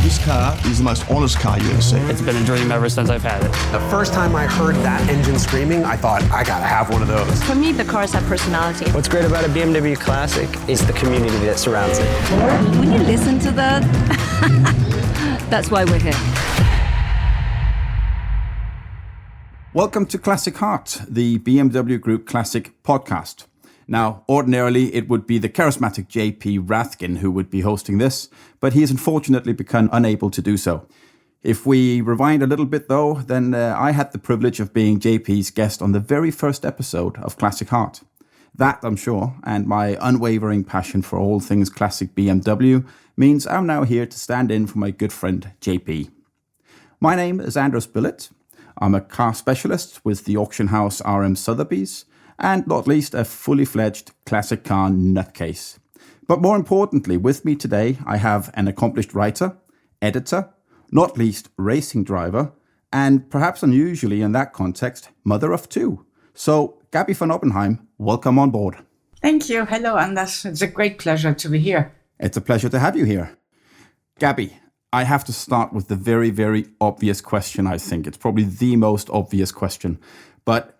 This car is the most honest car you ever see. It's been a dream ever since I've had it. The first time I heard that engine screaming, I thought, I gotta have one of those. For me, the cars have personality. What's great about a BMW Classic is the community that surrounds it. When you listen to that, that's why we're here. Welcome to Classic Heart, the BMW Group Classic podcast. Now, ordinarily, it would be the charismatic JP Rathkin who would be hosting this, but he has unfortunately become unable to do so. If we rewind a little bit, though, then I had the privilege of being JP's guest on the very first episode of Classic Heart. That, I'm sure, and my unwavering passion for all things classic BMW means I'm now here to stand in for my good friend JP. My name is Andros Billett. I'm a car specialist with the auction house RM Sotheby's, and not least a fully fledged classic car nutcase. But more importantly, with me today, I have an accomplished writer, editor, not least racing driver, and perhaps unusually in that context, mother of two. So, Gaby von Oppenheim, welcome on board. Thank you. Hello, Anders. It's a great pleasure to be here. It's a pleasure to have you here. Gaby, I have to start with the very, very obvious question, I think. It's probably the most obvious question. But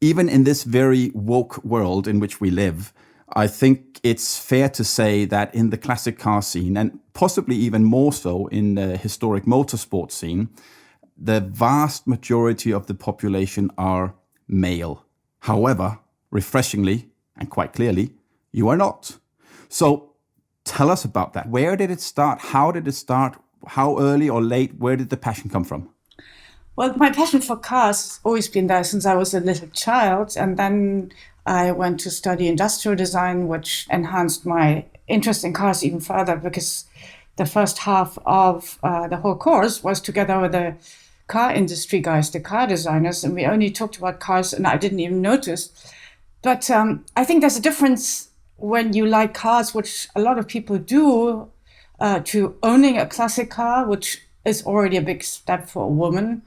even in this very woke world in which we live, I think it's fair to say that in the classic car scene, and possibly even more so in the historic motorsport scene, the vast majority of the population are male. However, refreshingly and quite clearly, you are not. So tell us about that. Where did it start? How did it start? How early or late? Where did the passion come from? Well, my passion for cars has always been there since I was a little child. And then I went to study industrial design, which enhanced my interest in cars even further, because the first half of the whole course was together with the car industry guys, the car designers, and we only talked about cars and I didn't even notice. But I think there's a difference when you like cars, which a lot of people do, to owning a classic car, which is already a big step for a woman.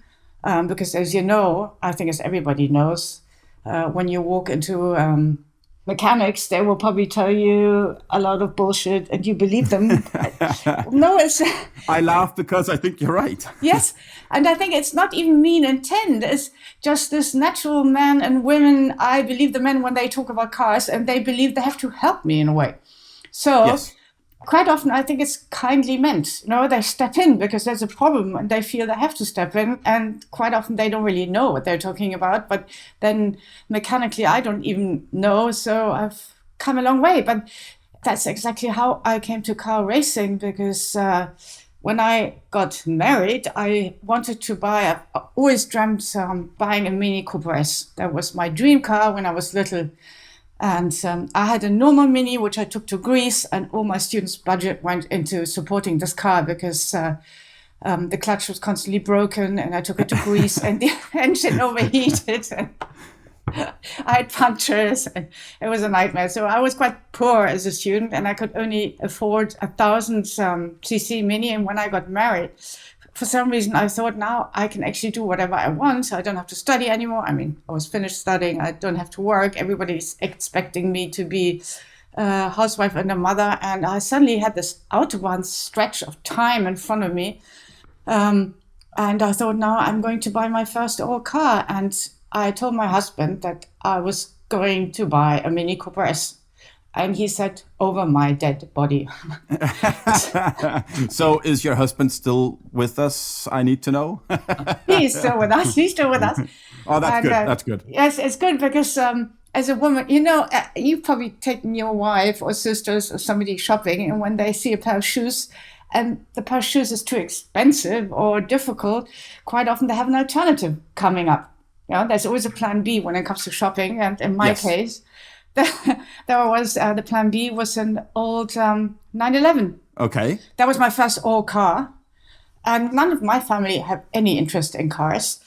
Because as you know, I think as everybody knows, when you walk into mechanics, they will probably tell you a lot of bullshit and you believe them. No, it's... I laugh because I think you're right. Yes, and I think it's not even mean intent. It's just this natural men and women. I believe the men when they talk about cars and they believe they have to help me in a way. So... Yes. Quite often, I think it's kindly meant. You know, they step in because there's a problem and they feel they have to step in. And quite often, they don't really know what they're talking about. But then mechanically, I don't even know. So I've come a long way. But that's exactly how I came to car racing, because when I got married, I wanted to buy, I always dreamt buying a Mini Cooper S. That was my dream car when I was little. And I had a normal Mini, which I took to Greece, and all my students' budget went into supporting this car because the clutch was constantly broken, and I took it to Greece, and the engine overheated, and I had punctures, and it was a nightmare. So I was quite poor as a student, and I could only afford 1,000cc Mini. And when I got married, for some reason, I thought now I can actually do whatever I want. So I don't have to study anymore. I mean, I was finished studying. I don't have to work. Everybody's expecting me to be a housewife and a mother. And I suddenly had this Autobahn stretch of time in front of me. And I thought, now I'm going to buy my first old car. And I told my husband that I was going to buy a Mini Cooper S. And he said, over my dead body. So is your husband still with us? I need to know. He's still with us. Oh, that's good. That's good. Yes, it's good because as a woman, you know, you've probably taken your wife or sisters or somebody shopping, and when they see a pair of shoes and the pair of shoes is too expensive or difficult, quite often they have an alternative coming up. You know, there's always a plan B when it comes to shopping. And in my case, there was the plan B was an old 911. Okay. That was my first old car. And none of my family have any interest in cars.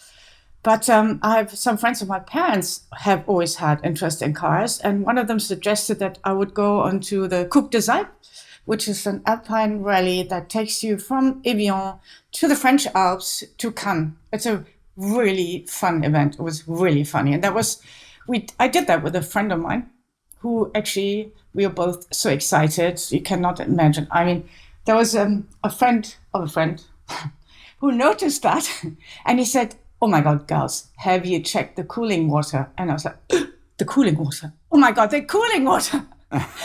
But I have some friends of my parents have always had interest in cars. And one of them suggested that I would go onto the Coupe des Alpes, which is an alpine rally that takes you from Evian to the French Alps to Cannes. It's a really fun event. It was really funny. And I did that with a friend of mine who actually, we were both so excited. You cannot imagine. I mean, there was a friend of a friend who noticed that, and he said, "Oh my God, girls, have you checked the cooling water?" And I was like, "The cooling water? Oh my God, the cooling water!"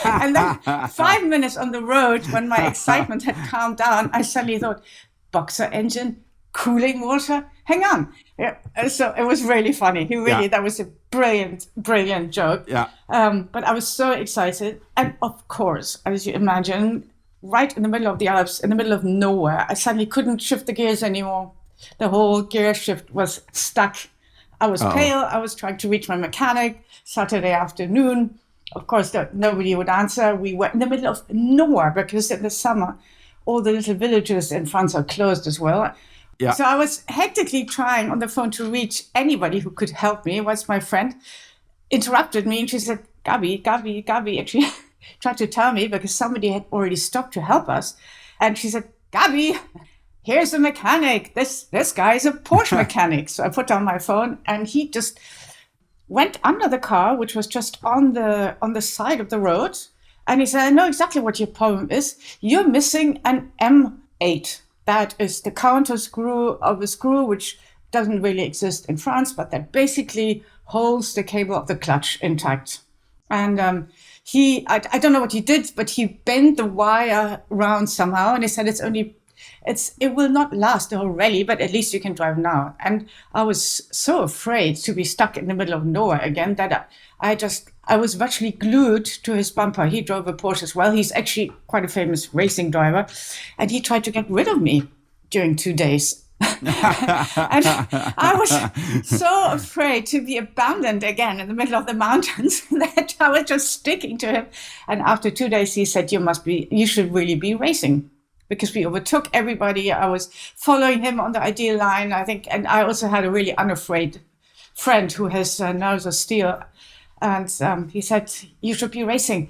And then 5 minutes on the road, when my excitement had calmed down, I suddenly thought, boxer engine, cooling water? Hang on. Yeah. So it was really funny. That was a brilliant joke. Yeah. But I was so excited. And of course, as you imagine, right in the middle of the Alps, in the middle of nowhere, I suddenly couldn't shift the gears anymore. The whole gear shift was stuck. I was pale. I was trying to reach my mechanic Saturday afternoon. Of course, nobody would answer. We were in the middle of nowhere because in the summer, all the little villages in France are closed as well. Yeah. So I was hectically trying on the phone to reach anybody who could help me. Once my friend interrupted me and she said, Gaby, actually tried to tell me because somebody had already stopped to help us. And she said, Gaby, here's a mechanic. This guy is a Porsche mechanic. So I put down my phone and he just went under the car, which was just on the side of the road. And he said, I know exactly what your problem is. You're missing an M8. That is the counter screw of a screw, which doesn't really exist in France, but that basically holds the cable of the clutch intact. And I don't know what he did, but he bent the wire around somehow. And he said, it will not last the whole rally, but at least you can drive now. And I was so afraid to be stuck in the middle of nowhere again that I was virtually glued to his bumper. He drove a Porsche as well. He's actually quite a famous racing driver. And he tried to get rid of me during 2 days. And I was so afraid to be abandoned again in the middle of the mountains that I was just sticking to him. And after 2 days, he said, you should really be racing. Because we overtook everybody. I was following him on the ideal line, I think. And I also had a really unafraid friend who has nerves of steel. And he said, you should be racing.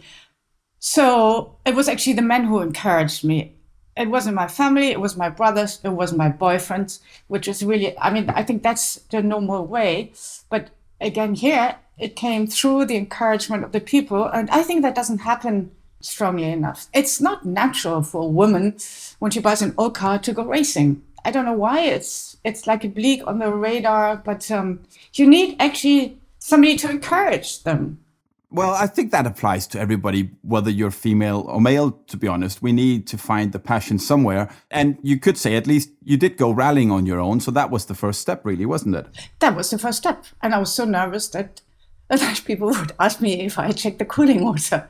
So it was actually the men who encouraged me. It wasn't my family, it was my brothers, it was my boyfriend, which is really, I think that's the normal way. But again, here, it came through the encouragement of the people. And I think that doesn't happen strongly enough. It's not natural for a woman when she buys an old car to go racing. I don't know why it's like a bleak on the radar, but you need actually somebody to encourage them. Well, I think that applies to everybody, whether you're female or male, to be honest. We need to find the passion somewhere. And you could say at least you did go rallying on your own. So that was the first step, really, wasn't it? That was the first step. And I was so nervous that people would ask me if I checked the cooling water.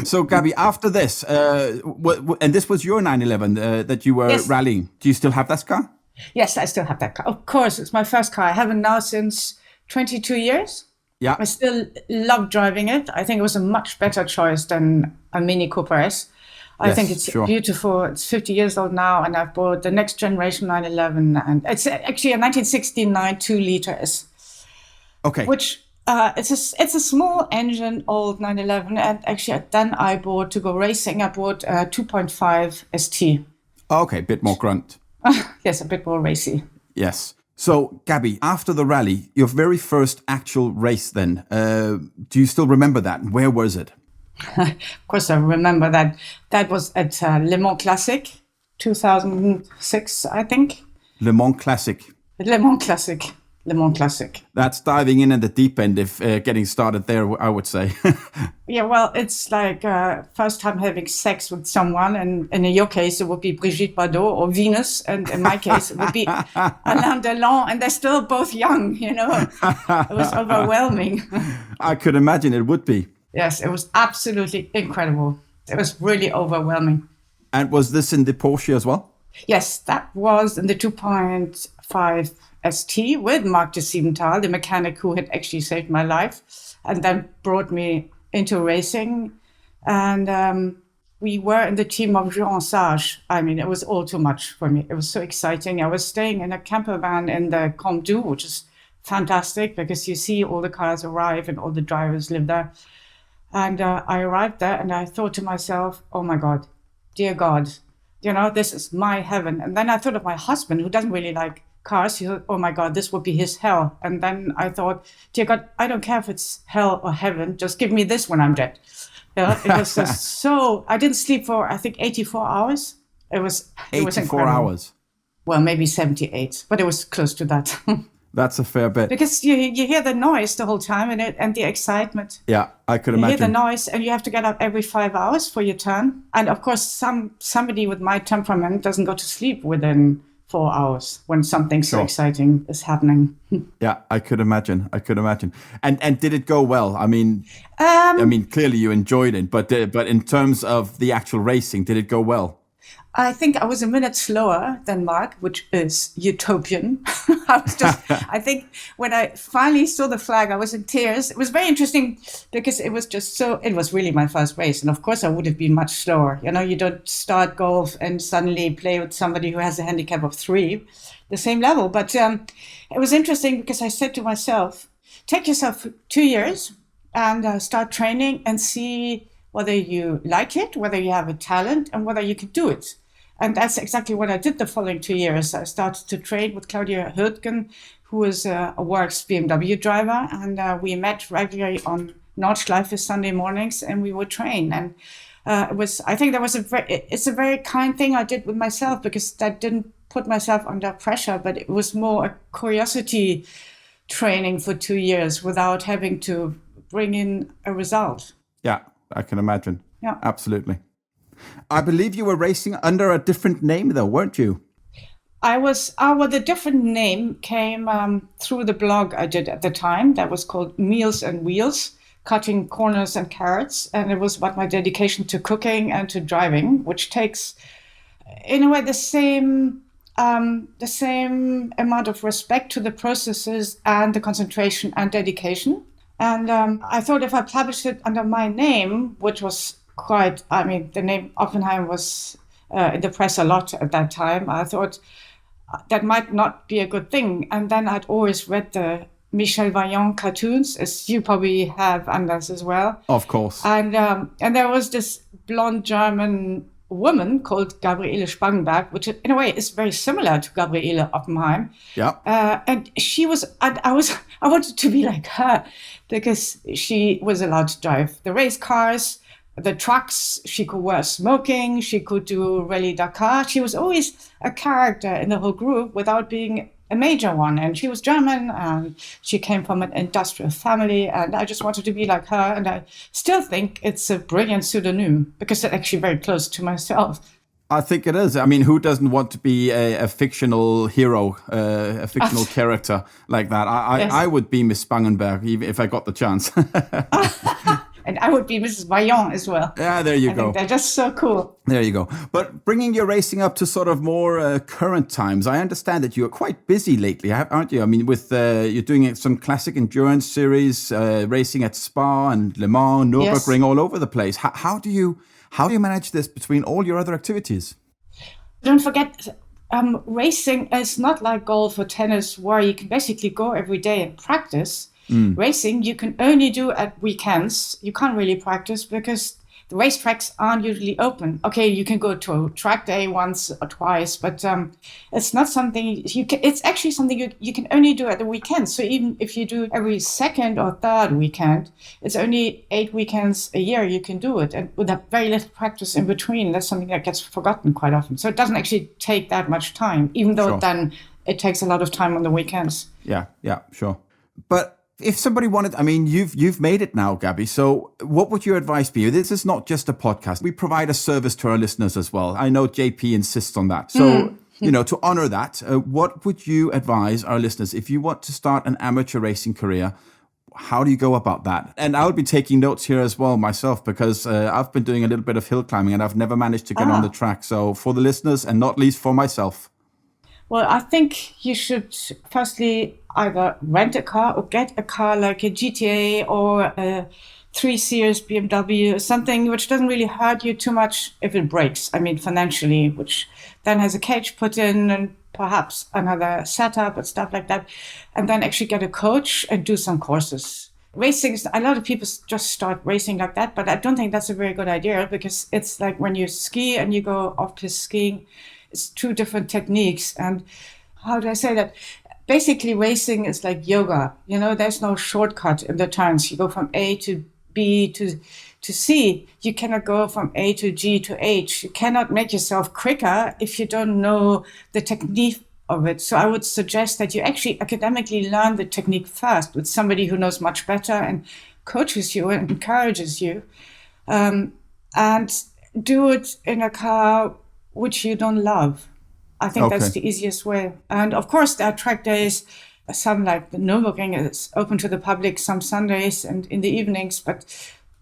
So, Gaby, after this, and this was your 911 that you were rallying. Do you still have that car? Yes, I still have that car. Of course, it's my first car. I have it now since 22 years. Yeah. I still love driving it. I think it was a much better choice than a Mini Cooper S. I think it's beautiful. It's 50 years old now, and I've bought the next generation 911, and it's actually a 1969 2-liter S. Okay. Which it's a small engine, old 911, and actually then I bought to go racing. I bought a 2.5 ST. Okay, a bit more grunt. Yes, a bit more racy. Yes. So, Gaby, after the rally, your very first actual race then, do you still remember that? Where was it? Of course, I remember that. That was at Le Mans Classic, 2006, I think. Le Mans Classic. Le Mans Classic. Le Mans Classic. That's diving in at the deep end if getting started there, I would say. Yeah, well, it's like first time having sex with someone. And in your case, it would be Brigitte Bardot or Venus. And in my case, it would be Alain Delon. And they're still both young, you know. It was overwhelming. I could imagine it would be. Yes, it was absolutely incredible. It was really overwhelming. And was this in the Porsche as well? Yes, that was in the 2.5 ST with Marc de Siebenthal, the mechanic who had actually saved my life and then brought me into racing. And we were in the team of Jean Sage. I mean, it was all too much for me. It was so exciting. I was staying in a camper van in the Comte du, which is fantastic because you see all the cars arrive and all the drivers live there. And I arrived there and I thought to myself, oh my God, dear God, you know, this is my heaven. And then I thought of my husband who doesn't really like cars. He thought, oh my God, this would be his hell. And then I thought, dear God, I don't care if it's hell or heaven. Just give me this when I'm dead. Yeah, it was just so. I didn't sleep for I think 84 hours. It was 84 incredible. hours. Well, maybe 78, but it was close to that. That's a fair bit. Because you hear the noise the whole time and the excitement. Yeah, I could You imagine. hear the noise and you have to get up every 5 hours for your turn. And of course, somebody with my temperament doesn't go to sleep within 4 hours when something so exciting is happening. Yeah, I could imagine. And did it go well? I mean, clearly you enjoyed it, but in terms of the actual racing, did it go well? I think I was a minute slower than Mark, which is utopian. I think when I finally saw the flag, I was in tears. It was very interesting because it was really my first race. And of course I would have been much slower. You know, you don't start golf and suddenly play with somebody who has a handicap of 3, the same level. But it was interesting because I said to myself, take yourself 2 years and start training and see whether you like it, whether you have a talent, and whether you can do it. And that's exactly what I did the following 2 years. I started to train with Claudia Hürtgen, who is a works BMW driver. And we met regularly on Nordschleife Sunday mornings and we would train. And it's a very kind thing I did with myself because that didn't put myself under pressure, but it was more a curiosity training for 2 years without having to bring in a result. Yeah, I can imagine. Yeah, absolutely. I believe you were racing under a different name, though, weren't you? The different name came through the blog I did at the time. That was called Meals and Wheels, Cutting Corners and Carrots. And it was about my dedication to cooking and to driving, which takes, in a way, the same amount of respect to the processes and the concentration and dedication. And I thought if I published it under my name, which was the name Oppenheim was in the press a lot at that time, I thought that might not be a good thing. And then I'd always read the Michel Vaillant cartoons, as you probably have, Anders, as well. Of course. And there was this blonde German woman called Gabriele Spangenberg, which in a way is very similar to Gabriele Oppenheim. Yeah. And I wanted to be like her because she was allowed to drive the race cars, the trucks, she could wear smoking, she could do Rally Dakar. She was always a character in the whole group without being a major one. And she was German and she came from an industrial family. And I just wanted to be like her. And I still think it's a brilliant pseudonym because it's actually very close to myself. I think it is. I mean, who doesn't want to be a fictional hero, a fictional character like that? I would be Miss Spangenberg if I got the chance. And I would be Mrs. Vaillant as well. Yeah, there you I go. think they're just so cool. There you go. But bringing your racing up to sort of more current times, I understand that you're quite busy lately, aren't you? I mean, with you're doing some classic endurance series, racing at Spa and Le Mans, Nürburgring, all over the place. How do you manage this between all your other activities? Don't forget, racing is not like golf or tennis where you can basically go every day and practice. Racing you can only do at weekends. You can't really practice because the racetracks aren't usually open. Okay, you can go to a track day once or twice, but it's not something it's actually something you can only do at the weekend. So even if you do every second or third weekend, it's only 8 weekends a year you can do it, and with very little practice in between. That's something that gets forgotten quite often. So it doesn't actually take that much time, even though then it takes a lot of time on the weekends. Yeah, sure. But if somebody wanted, I mean, you've made it now, Gabby. So what would your advice be? This is not just a podcast. We provide a service to our listeners as well. I know JP insists on that. So, to honor that, what would you advise our listeners if you want to start an amateur racing career? How do you go about that? And I'll be taking notes here as well myself because I've been doing a little bit of hill climbing and I've never managed to get on the track. So for the listeners and not least for myself. Well, I think you should firstly either rent a car or get a car like a GTA or a 3 Series BMW, something which doesn't really hurt you too much if it breaks. I mean, financially, which then has a cage put in and perhaps another setup and stuff like that. And then actually get a coach and do some courses. Racing, a lot of people just start racing like that, but I don't think that's a very good idea because it's like when you ski and you go off-piste skiing, it's 2 different techniques. And how do I say that? Basically, racing is like yoga. There's no shortcut in the turns. You go from A to B to to see. You cannot go from A to G to H. You cannot make yourself quicker if you don't know the technique of it. So I would suggest that you actually academically learn the technique first with somebody who knows much better and coaches you and encourages you. And do it in a car which you don't love. I think that's the easiest way. And of course, there are track days. Some, like the Nürburgring, is open to the public some Sundays and in the evenings, but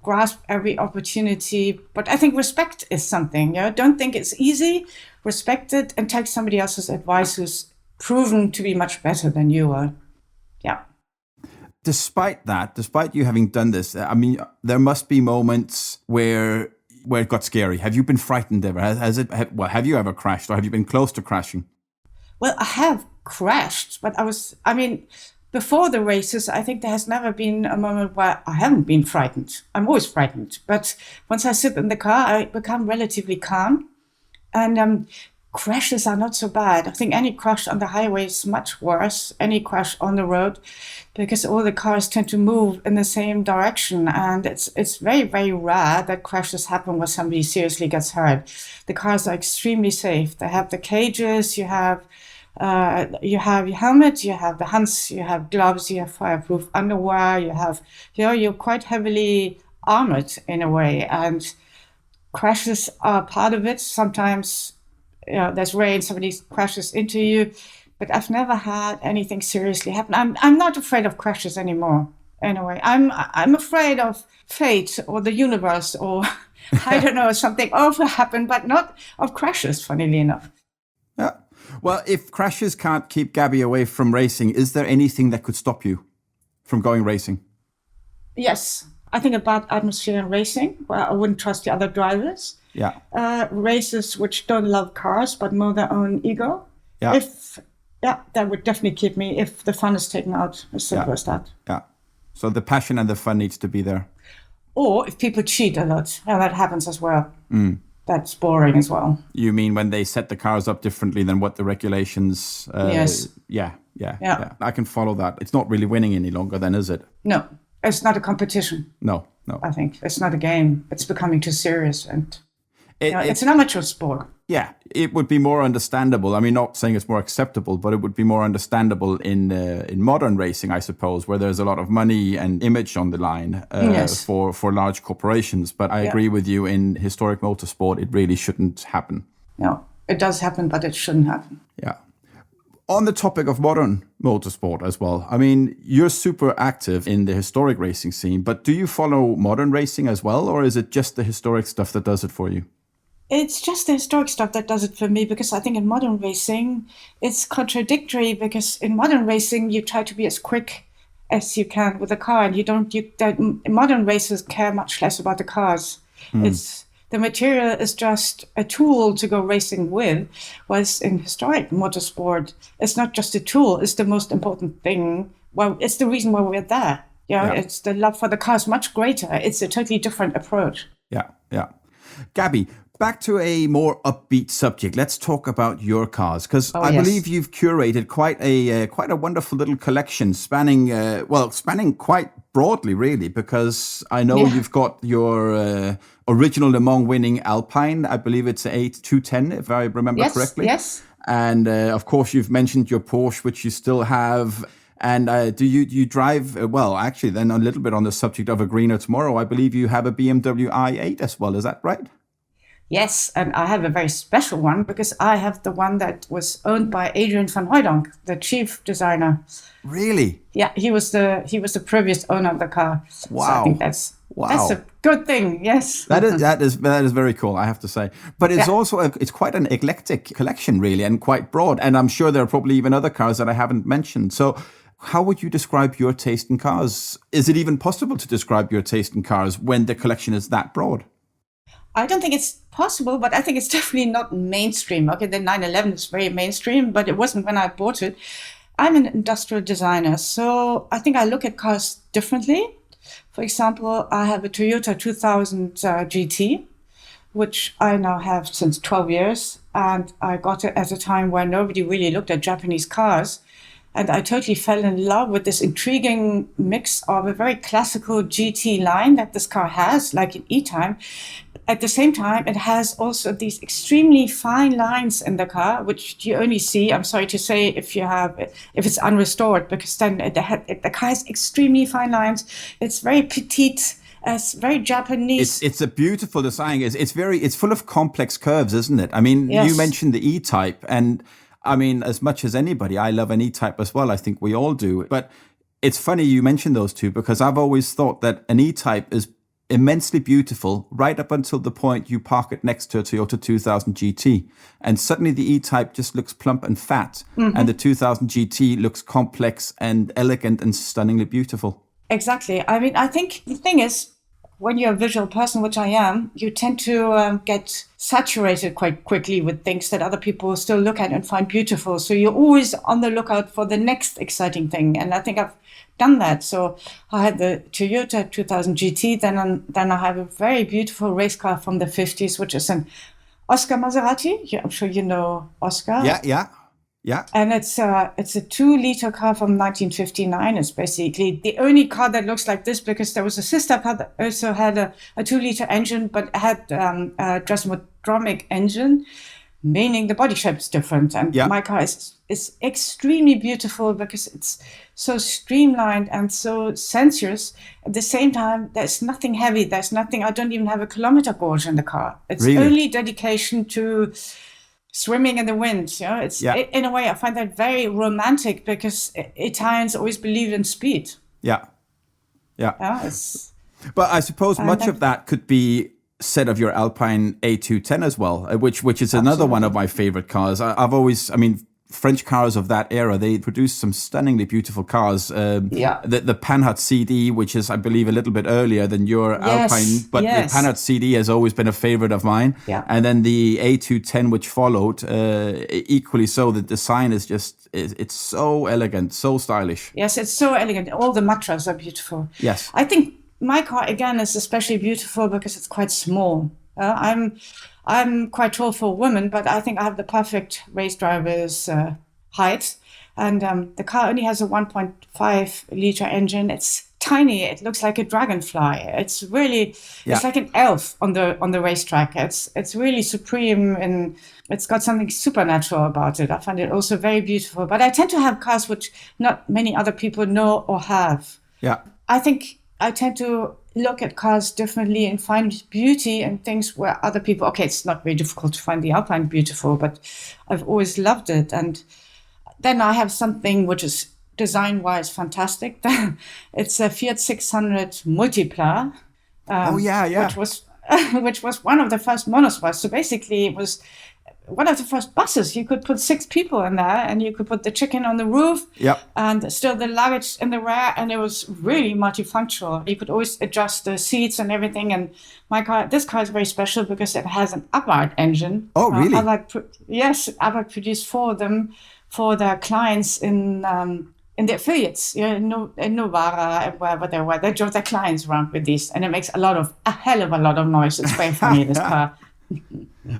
grasp every opportunity. But I think respect is something. Don't think it's easy. Respect it and take somebody else's advice who's proven to be much better than you are. Yeah. Despite you having done this, I mean, there must be moments where it got scary. Have you been frightened ever? Have you ever crashed, or have you been close to crashing? Well, I have crashed, but before the races, I think there has never been a moment where I haven't been frightened. I'm always frightened. But once I sit in the car, I become relatively calm. And crashes are not so bad. I think any crash on the highway is much worse, any crash on the road, because all the cars tend to move in the same direction. And it's very, very rare that crashes happen where somebody seriously gets hurt. The cars are extremely safe. They have the cages, you have your helmet, you have the hands, you have gloves, you have fireproof underwear, you're quite heavily armored in a way, and crashes are part of it. Sometimes there's rain, somebody crashes into you, but I've never had anything seriously happen. I'm not afraid of crashes anymore. Anyway, I'm afraid of fate or the universe or I don't know, something awful happened, but not of crashes, funnily enough. Yeah. Well, if crashes can't keep Gaby away from racing, is there anything that could stop you from going racing? Yes. I think a bad atmosphere in racing, where I wouldn't trust the other drivers. Yeah. Races which don't love cars, but more their own ego. Yeah. That would definitely keep me if the fun is taken out, as simple as that. Yeah. So the passion and the fun needs to be there. Or if people cheat a lot, and that happens as well. That's boring as well. You mean when they set the cars up differently than what the regulations... Yes. Yeah. I can follow that. It's not really winning any longer then, is it? No, it's not a competition. No. I think it's not a game. It's becoming too serious, and it's an amateur sport. Yeah, it would be more understandable. I mean, not saying it's more acceptable, but it would be more understandable in modern racing, I suppose, where there's a lot of money and image on the line for large corporations. But I agree with you, in historic motorsport, it really shouldn't happen. No, it does happen, but it shouldn't happen. Yeah. On the topic of modern motorsport as well, I mean, you're super active in the historic racing scene, but do you follow modern racing as well, or is it just the historic stuff that does it for you? It's just the historic stuff that does it for me, because I think in modern racing, it's contradictory, because in modern racing, you try to be as quick as you can with a car, and modern racers care much less about the cars. The material is just a tool to go racing with, whereas in historic motorsport, it's not just a tool, it's the most important thing. Well, it's the reason why we're there. It's the love for the cars much greater. It's a totally different approach. Yeah. Gaby, back to a more upbeat subject. Let's talk about your cars, because I believe you've curated quite a wonderful little collection spanning quite broadly, really, because I know you've got your original Le Mans winning Alpine. I believe it's 8210, if I remember correctly. Yes. And of course, you've mentioned your Porsche, which you still have. And do you drive, actually, then a little bit on the subject of a greener tomorrow, I believe you have a BMW i8 as well. Is that right? Yes, and I have a very special one, because I have the one that was owned by Adrian van Hooydonk, the chief designer. Really? Yeah, he was the previous owner of the car. Wow. So I think that's a good thing. Yes. That is very cool, I have to say. But it's also it's quite an eclectic collection, really, and quite broad. And I'm sure there are probably even other cars that I haven't mentioned. So how would you describe your taste in cars? Is it even possible to describe your taste in cars when the collection is that broad? I don't think it's possible, but I think it's definitely not mainstream. Okay, the 911 is very mainstream, but it wasn't when I bought it. I'm an industrial designer, so I think I look at cars differently. For example, I have a Toyota 2000 GT, which I now have since 12 years. And I got it at a time where nobody really looked at Japanese cars. And I totally fell in love with this intriguing mix of a very classical GT line that this car has, like an E-Type. At the same time, it has also these extremely fine lines in the car, which you only see, I'm sorry to say, if it's unrestored, because then the car has extremely fine lines. It's very petite. It's very Japanese. It's a beautiful design. It's full of complex curves, isn't it? I mean, Yes. You mentioned the E-Type, and I mean, as much as anybody, I love an E-Type as well. I think we all do. But it's funny you mentioned those two, because I've always thought that an E-Type is immensely beautiful right up until the point you park it next to a Toyota 2000 GT. And suddenly the E-Type just looks plump and fat. And the 2000 GT looks complex and elegant and stunningly beautiful. Exactly. I mean, I think the thing is, when you're a visual person, which I am, you tend to get saturated quite quickly with things that other people still look at and find beautiful. So you're always on the lookout for the next exciting thing. And I think I've done that. So I had the Toyota 2000 GT, then I have a very beautiful race car from the 50s, which is an Oscar Maserati. I'm sure you know Oscar. Yeah. And it's a 2-liter car from 1959. It's basically the only car that looks like this, because there was a sister car that also had a 2-liter engine, but had a Drosmodromic engine, meaning the body shape is different. And my car is extremely beautiful because it's so streamlined and so sensuous. At the same time, there's nothing heavy. There's nothing. I don't even have a kilometer gauge in the car. It's really? Only dedication to swimming in the wind. In a way, I find that very romantic, because Italians always believe in speed. Yeah. But I suppose much of that could be said of your Alpine A210 as well, which is another one of my favorite cars. French cars of that era, they produced some stunningly beautiful cars. The Panhard CD, which is, I believe, a little bit earlier than your Alpine, but the Panhard CD has always been a favorite of mine. Yeah. And then the A210, which followed, equally so. The design is just, it's so elegant, so stylish. Yes, it's so elegant. All the Matras are beautiful. Yes. I think my car, again, is especially beautiful because it's quite small. I'm quite tall for a woman, but I think I have the perfect race driver's height. And the car only has a 1.5-liter engine. It's tiny. It looks like a dragonfly. It's really, it's like an elf on the racetrack. It's really supreme, and it's got something supernatural about it. I find it also very beautiful. But I tend to have cars which not many other people know or have. Yeah. I think I tend to look at cars differently and find beauty in things where other people, it's not very difficult to find the Alpine beautiful, but I've always loved it. And then I have something which is design-wise fantastic. It's a Fiat 600 Multipla. Which was one of the first monosports. So basically it was one of the first buses. You could put 6 people in there, and you could put the chicken on the roof, and still the luggage in the rear, and it was really multifunctional. You could always adjust the seats and everything. And this car is very special because it has an Abarth engine. Oh, really? Abarth produced 4 of them for their clients in the affiliates, in Novara and wherever they were. They drove their clients around with these, and it makes a hell of a lot of noise. It's very funny, this car.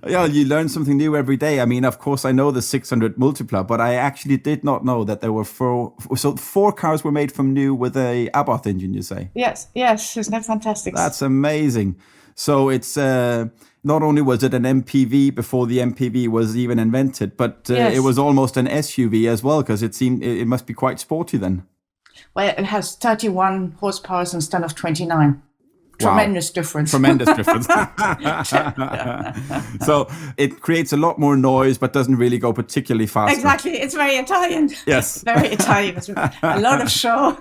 Yeah, you learn something new every day. I mean, of course, I know the 600 Multipla, but I actually did not know that there were 4. So 4 cars were made from new with a Abarth engine, you say? Yes. Isn't that fantastic? That's amazing. So it's not only was it an MPV before the MPV was even invented, but it was almost an SUV as well, because it must be quite sporty then. Well, it has 31 horsepower instead of 29. Tremendous difference. So it creates a lot more noise, but doesn't really go particularly fast. Exactly. It's very Italian. Yes. Very Italian. It's a lot of show.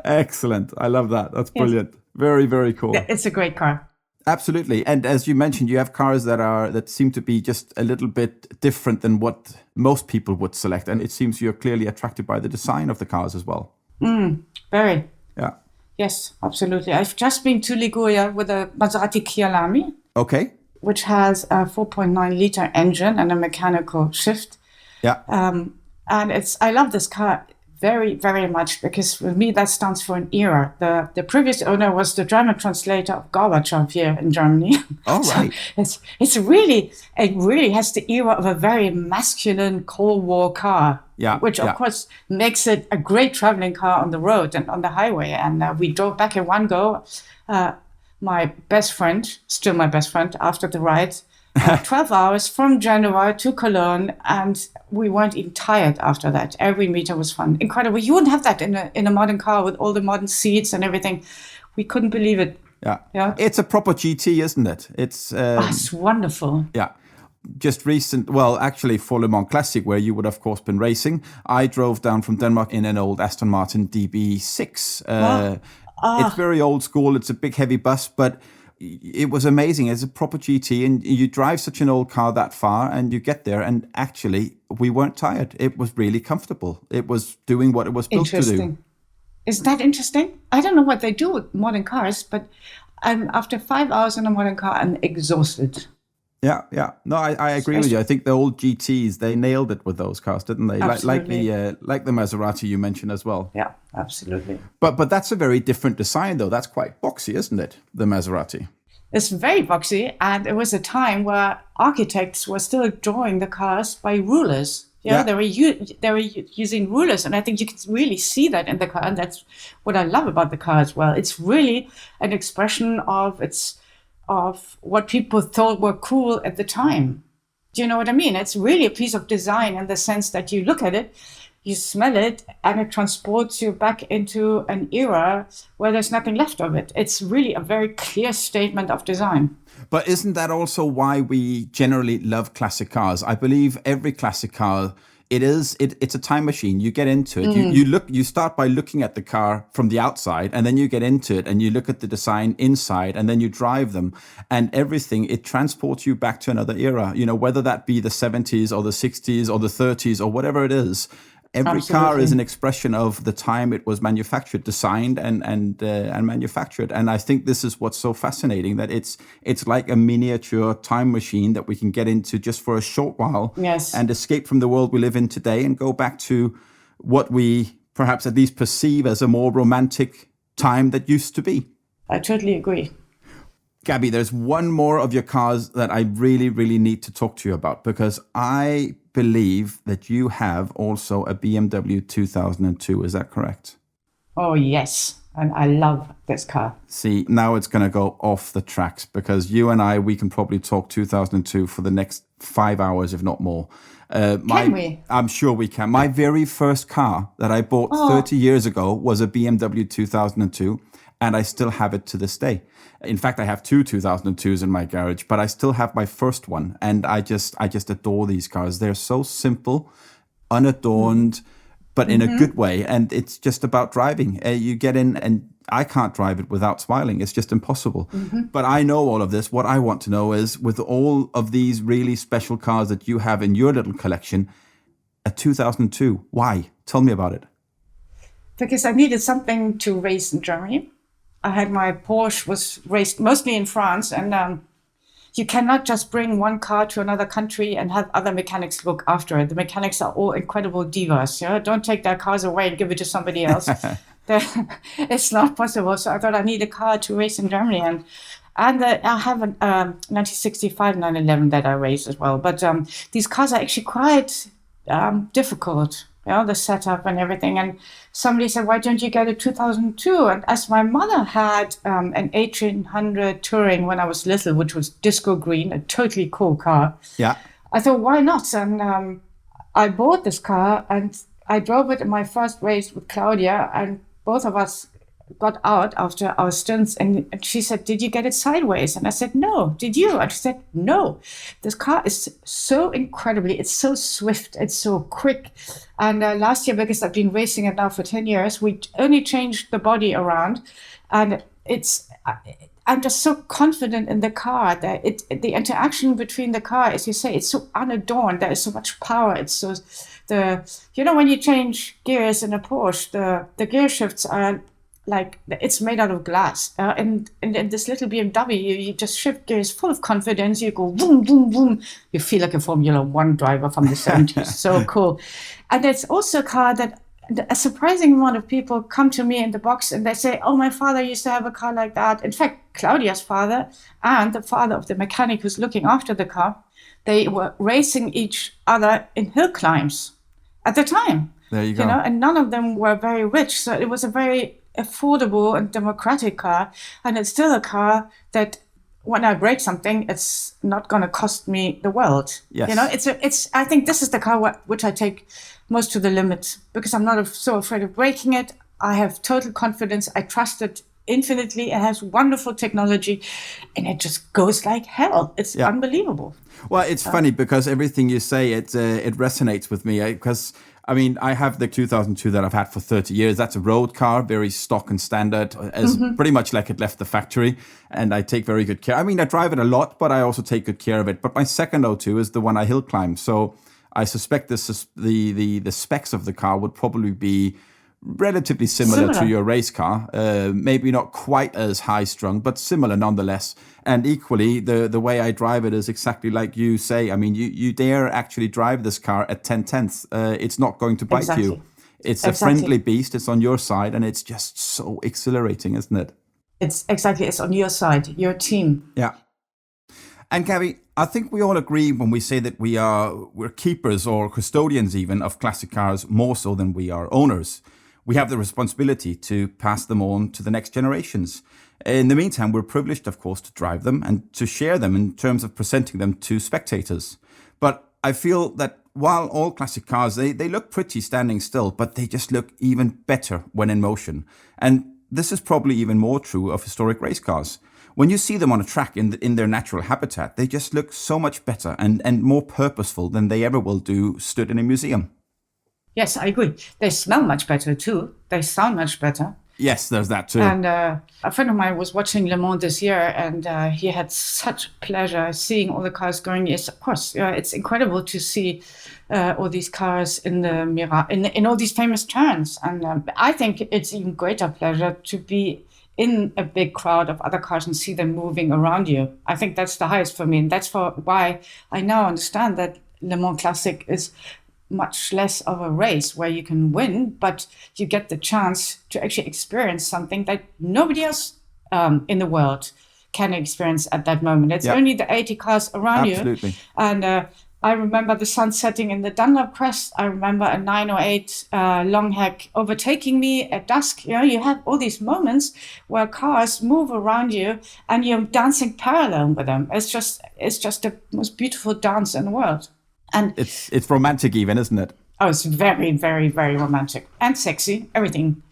Excellent. I love that. That's brilliant. Yes. Very, very cool. It's a great car. Absolutely. And as you mentioned, you have cars that seem to be just a little bit different than what most people would select. And it seems you're clearly attracted by the design of the cars as well. Very. Yeah. Yes, absolutely. I've just been to Liguria with a Maserati Chialami. Okay. Which has a 4.9-liter engine and a mechanical shift. Yeah. And I love this car very, very much, because for me that stands for an era. The previous owner was the German translator of Gorbachev here in Germany. Oh, right. So it really has the era of a very masculine Cold War car. Yeah, which of course makes it a great traveling car on the road and on the highway. And we drove back in one go. My best friend, still my best friend, after the ride, 12 hours from Genoa to Cologne, and we weren't even tired after that. Every meter was fun. Incredible. You wouldn't have that in a modern car with all the modern seats and everything. We couldn't believe it. Yeah. It's a proper GT, isn't it? It's wonderful. Yeah. Just for Le Mans Classic, where you would of course been racing, I drove down from Denmark in an old Aston Martin DB6. It's very old school. It's a big heavy bus, but it was amazing. It's a proper GT, and you drive such an old car that far, and you get there, and actually we weren't tired. It was really comfortable. It was doing what it was built to do. Isn't that interesting? I don't know what they do with modern cars, but after 5 hours in a modern car, I'm exhausted. Yeah. No, I agree with you. I think the old GTs, they nailed it with those cars, didn't they? Absolutely. Like the Maserati you mentioned as well. Yeah, absolutely. But that's a very different design, though. That's quite boxy, isn't it? The Maserati. It's very boxy, and it was a time where architects were still drawing the cars by rulers. They were using rulers, and I think you can really see that in the car, and that's what I love about the car as well. It's really an expression of what people thought were cool at the time. Do you know what I mean? It's really a piece of design in the sense that you look at it, you smell it, and it transports you back into an era where there's nothing left of it. It's really a very clear statement of design. But isn't that also why we generally love classic cars? I believe every classic car, it's a time machine. You get into it. You start by looking at the car from the outside, and then you get into it and you look at the design inside, and then you drive them, and everything, it transports you back to another era, whether that be the 70s or the 60s or the 30s or whatever it is. Every car is an expression of the time it was manufactured, designed and manufactured. And I think this is what's so fascinating, that it's like a miniature time machine that we can get into just for a short while, and escape from the world we live in today and go back to what we perhaps at least perceive as a more romantic time that used to be. I totally agree. Gaby, there's one more of your cars that I really, really need to talk to you about, because I believe that you have also a BMW 2002. Is that correct? Oh, yes. And I love this car. See, now it's going to go off the tracks, because you and we can probably talk 2002 for the next 5 hours, if not more. Can we? I'm sure we can. My very first car that I bought 30 years ago was a BMW 2002, and I still have it to this day. In fact, I have two 2002s in my garage, but I still have my first one, and I just adore these cars. They're so simple, unadorned, but in a good way, and it's just about driving. You get in, and I can't drive it without smiling. It's just impossible. But I know all of this. What I want to know is, with all of these really special cars that you have in your little collection, a 2002, why? Tell me about it. Because I needed something to race in Germany. I had my Porsche was raced mostly in France, and you cannot just bring one car to another country and have other mechanics look after it. The mechanics are all incredible divas. Don't take their cars away and give it to somebody else. It's not possible. So I thought I need a car to race in Germany, and I have a 1965 911 that I race as well. But these cars are actually quite difficult. The setup and everything. And somebody said, why don't you get a 2002? And as my mother had an 1800 Touring when I was little, which was disco green, a totally cool car. Yeah. I thought, why not? And I bought this car, and I drove it in my first race with Claudia, and both of us got out after our stints, and she said, did you get it sideways? And I said, no. Did you? And she said, no. This car is so incredibly, it's so swift, it's so quick. And last year, because I've been racing it now for 10 years, we only changed the body around, and I'm just so confident in the car that the interaction between the car, as you say, it's so unadorned. There is so much power. It's so when you change gears in a Porsche, the gear shifts are like it's made out of glass. And in this little BMW, you just shift gears full of confidence. You go boom, boom, boom. You feel like a Formula One driver from the 70s. So cool. And it's also a car that a surprising amount of people come to me in the box and they say, oh, my father used to have a car like that. In fact, Claudia's father and the father of the mechanic who's looking after the car, they were racing each other in hill climbs at the time. There you go. And none of them were very rich. So it was a very affordable and democratic car. And it's still a car that when I break something, it's not going to cost me the world. Yes. I think this is the car which I take most to the limit because I'm not so afraid of breaking it. I have total confidence. I trust it infinitely. It has wonderful technology and it just goes like hell. It's unbelievable. Well, it's funny because everything you say, it resonates with me because I have the 2002 that I've had for 30 years. That's a road car, very stock and standard, as pretty much like it left the factory. And I take very good care. I drive it a lot, but I also take good care of it. But my second 02 is the one I hill climb. So I suspect the specs of the car would probably be relatively similar to your race car. Maybe not quite as high strung, but similar nonetheless. And equally, the way I drive it is exactly like you say. You dare actually drive this car at 10/10. It's not going to bite you. It's a friendly beast. It's on your side, and it's just so exhilarating, isn't it? It's on your side, your team. Yeah. And Gaby, I think we all agree when we say that we're keepers or custodians even of classic cars more so than we are owners. We have the responsibility to pass them on to the next generations. In the meantime, we're privileged, of course, to drive them and to share them in terms of presenting them to spectators. But I feel that while all classic cars, they look pretty standing still, but they just look even better when in motion. And this is probably even more true of historic race cars. When you see them on a track in their natural habitat, they just look so much better and more purposeful than they ever will do stood in a museum. Yes, I agree. They smell much better too. They sound much better. Yes, there's that too. And a friend of mine was watching Le Mans this year, and he had such pleasure seeing all the cars going. Yes, of course, it's incredible to see all these cars in the in all these famous turns. And I think it's even greater pleasure to be in a big crowd of other cars and see them moving around you. I think that's the highest for me, and that's why I now understand that Le Mans Classic is much less of a race where you can win, but you get the chance to actually experience something that nobody else in the world can experience at that moment. It's only the 80 cars around Absolutely. you. And I remember the sun setting in the Dunlop Crest. I remember a 908 Longhack overtaking me at dusk. You have all these moments where cars move around you and you're dancing parallel with them. It's just the most beautiful dance in the world. And it's romantic even, isn't it? Oh, it's very, very, very romantic and sexy, everything.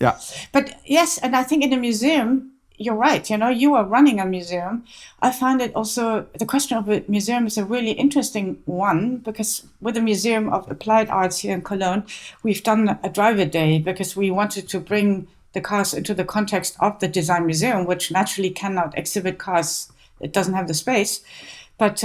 Yeah. But yes, and I think in a museum, you're right. You are running a museum. I find it also, the question of a museum is a really interesting one, because with the Museum of Applied Arts here in Cologne, we've done a driver day because we wanted to bring the cars into the context of the design museum, which naturally cannot exhibit cars. It doesn't have the space. But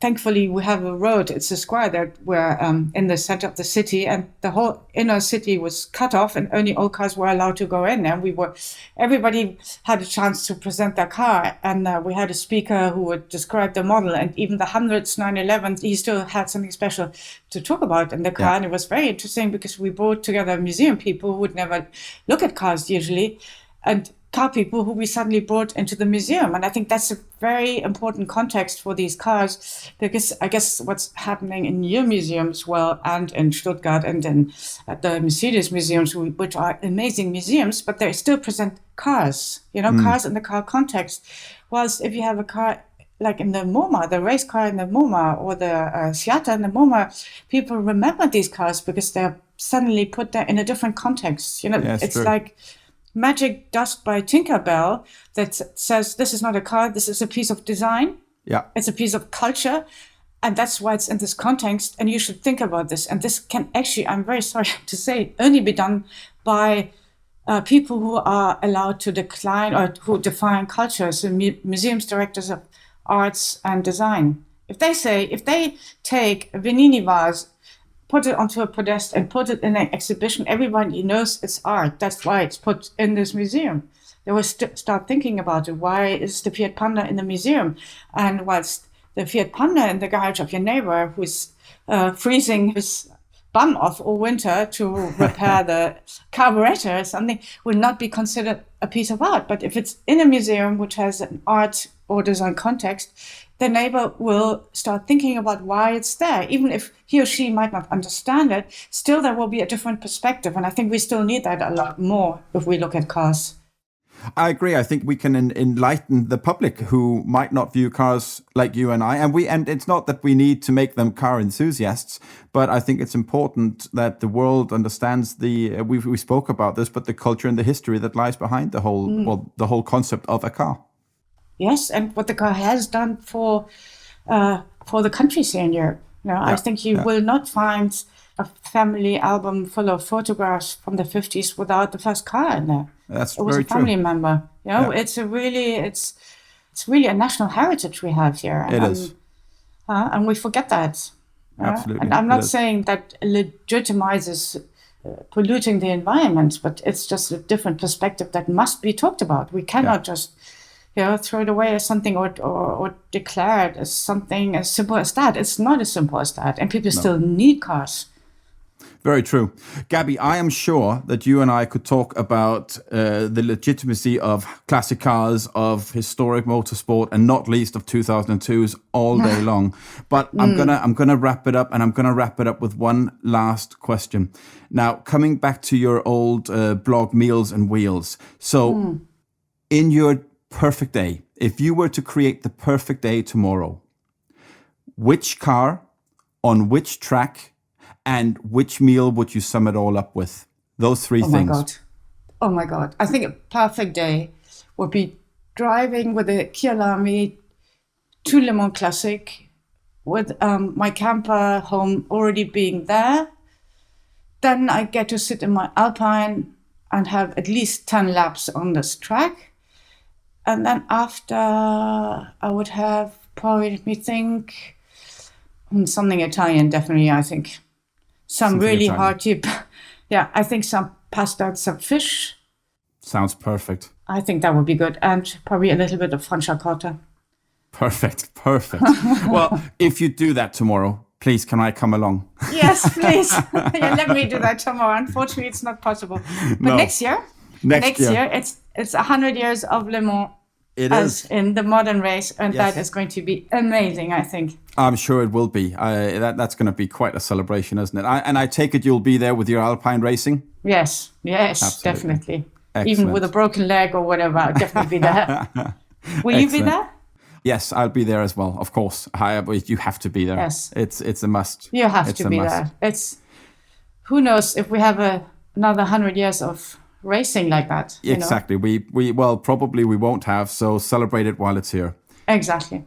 thankfully, we have a road. It's a square that we're in the center of the city, and the whole inner city was cut off, and only old cars were allowed to go in. And everybody had a chance to present their car, and we had a speaker who would describe the model, and even the hundreds 911, he still had something special to talk about in the car. And it was very interesting because we brought together museum people who would never look at cars usually, and car people who we suddenly brought into the museum. And I think that's a very important context for these cars, because I guess what's happening in your museum as well, and in Stuttgart and in the Mercedes museums, which are amazing museums, but they still present cars, cars in the car context. Whilst if you have a car like in the MoMA, the race car in the MoMA, or the Seat in the MoMA, people remember these cars because they're suddenly put there in a different context. It's true. Like magic dust by Tinkerbell that says this is not a car, this is a piece of design. Yeah. It's a piece of culture. And that's why it's in this context. And you should think about this. And this can actually, I'm very sorry to say, only be done by people who are allowed to decline or who define culture. So museums directors of arts and design. If they take a Venini vase, put it onto a podest and put it in an exhibition, everybody knows it's art. That's why it's put in this museum. They will start thinking about it. Why is the Fiat Panda in the museum? And whilst the Fiat Panda in the garage of your neighbor who's freezing his bum off all winter to repair the carburetor or something will not be considered a piece of art. But if it's in a museum which has an art or design context, the neighbor will start thinking about why it's there. Even if he or she might not understand it, still there will be a different perspective. And I think we still need that a lot more if we look at cars. I agree. I think we can enlighten the public who might not view cars like you and I. And it's not that we need to make them car enthusiasts, but I think it's important that the world understands we spoke about this, but the culture and the history that lies behind the whole concept of a car. Yes, and what the car has done for the countries here in Europe. I think you will not find a family album full of photographs from the 50s without the first car in there. It was very a family true. member. It's really a national heritage we have here. It is. And we forget that. Absolutely. And I'm not saying that legitimizes polluting the environment, but it's just a different perspective that must be talked about. We cannot just throw it away as something or declare it as something as simple as that. It's not as simple as that. And people still need cars. Very true. Gaby, I am sure that you and I could talk about the legitimacy of classic cars, of historic motorsport, and not least of 2002s all day long. But I'm gonna wrap it up, and I'm gonna wrap it up with one last question. Now, coming back to your old blog, Meals and Wheels. So, in your perfect day, if you were to create the perfect day tomorrow, which car, on which track, and which meal would you sum it all up with? Those three things. Oh my God. I think a perfect day would be driving with a Kia Lamy to Le Mans Classic with my camper home already being there. Then I get to sit in my Alpine and have at least 10 laps on this track. And then after, I would have probably, let me think, something Italian, definitely, I think. Some really hearty, I think some pasta and some fish. Sounds perfect. I think that would be good. And probably a little bit of Franciacorta. Perfect. Well, if you do that tomorrow, please, can I come along? Yes, please. Let me do that tomorrow. Unfortunately, it's not possible. But next year, it's 100 years of Le Mans. It is in the modern race, and that is going to be amazing, I think. I'm sure it will be. That's going to be quite a celebration, isn't it? And I take it you'll be there with your Alpine racing? Yes, Absolutely. definitely. Excellent. Even with a broken leg or whatever, I'll definitely be there. Will you be there? Yes, I'll be there as well, of course. You have to be there. Yes. It's a must. You have to be there. Who knows if we have another 100 years of racing like that. Exactly. We probably we won't have, so celebrate it while it's here. Exactly.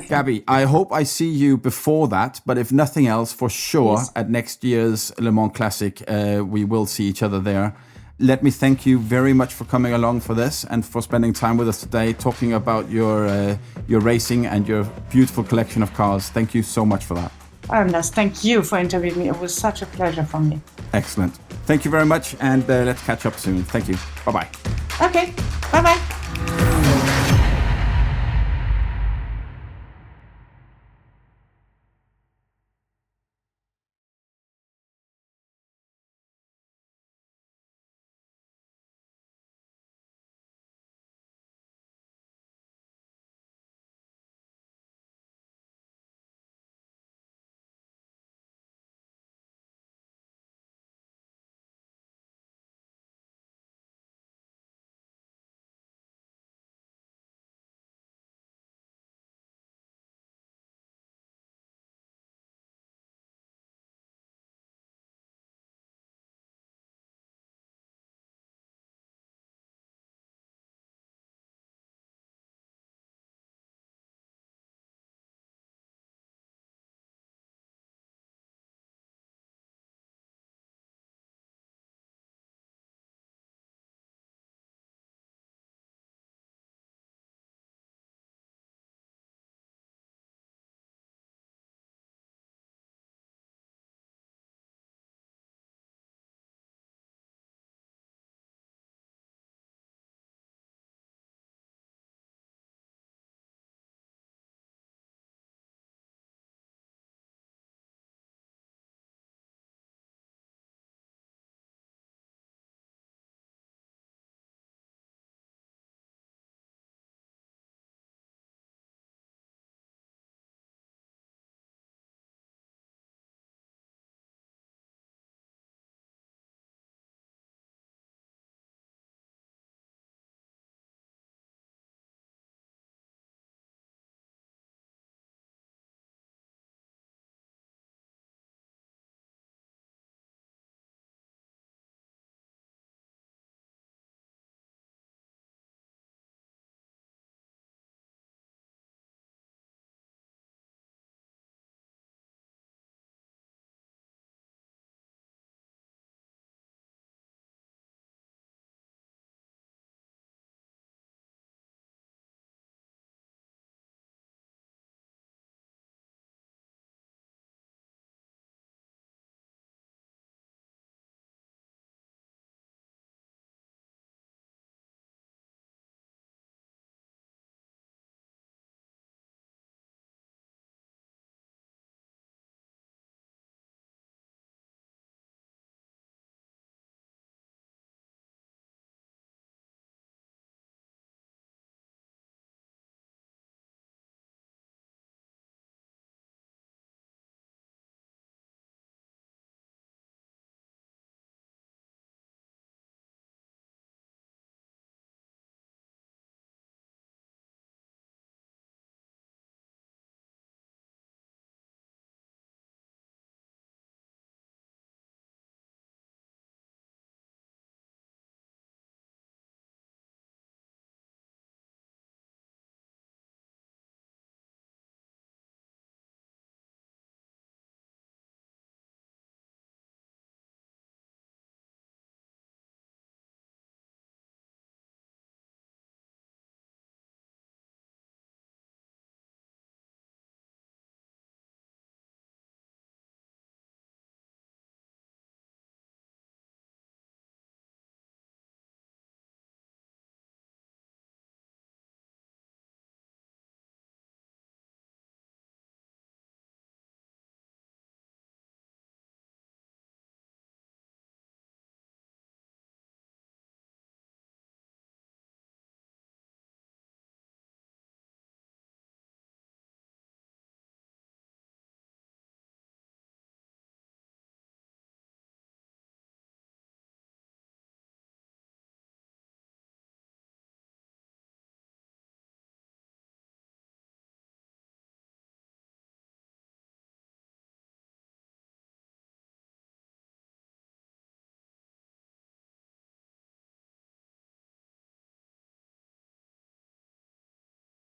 Gaby, I hope I see you before that, but if nothing else, for sure, at next year's Le Mans Classic, we will see each other there. Let me thank you very much for coming along for this and for spending time with us today, talking about your racing and your beautiful collection of cars. Thank you so much for that. Anders, thank you for interviewing me. It was such a pleasure for me. Excellent. Thank you very much, and let's catch up soon. Thank you. Bye-bye. Okay. Bye-bye.